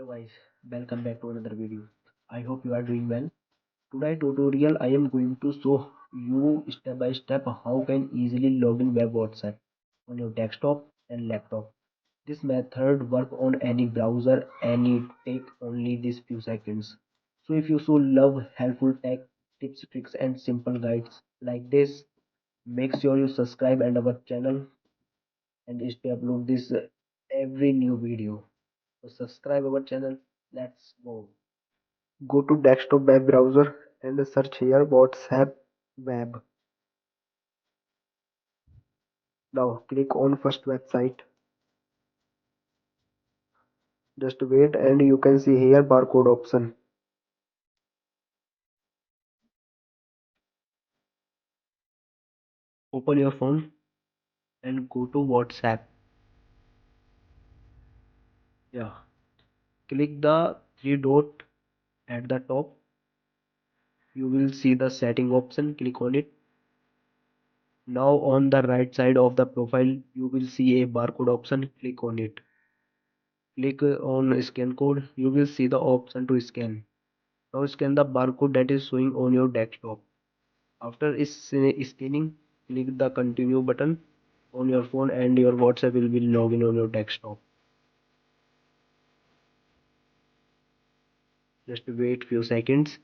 Hello guys, welcome back to another video. I hope you are doing well. Today tutorial I am going to show you step by step how can easily log in web WhatsApp on your desktop and laptop. This method work on any browser and it take only these few seconds. So if you so love helpful tech tips, tricks and simple guides like this, make sure you subscribe and our channel and stay upload this every new video. So subscribe our channel. Let's go. Go to desktop web browser and search here WhatsApp web. Now click on first website. Just wait and you can see here barcode option. Open your phone and go to WhatsApp. Yeah. Click the three dot at the top. You will see the setting option. Click on it. Now on the right side of the profile you will see a barcode option. Click on it. Click on scan code. You will see the option to scan. Now scan the barcode that is showing on your desktop. After scanning, click the continue button on your phone and your WhatsApp will be login on your desktop. Just wait few seconds.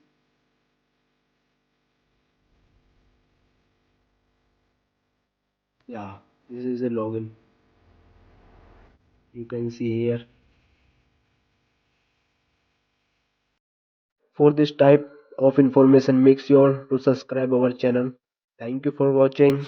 Yeah, this is a login. You can see here. For this type of information, make sure to subscribe our channel. Thank you for watching.